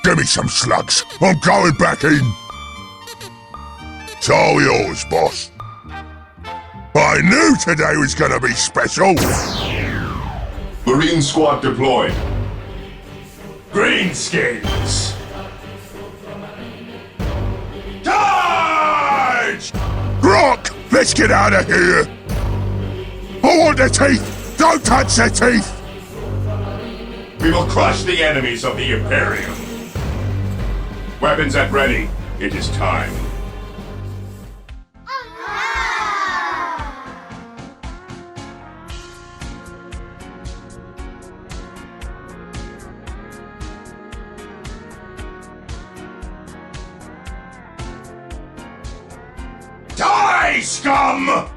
Give me some slugs. I'm going back in. It's all yours, boss. I knew today was gonna be special. Marine squad deployed. Greenskins. Charge! Rock, let's get out of here. I want the teeth. Don't touch the teeth. We will crush the enemies of the Imperium. Weapons at ready. It is time. Die, scum!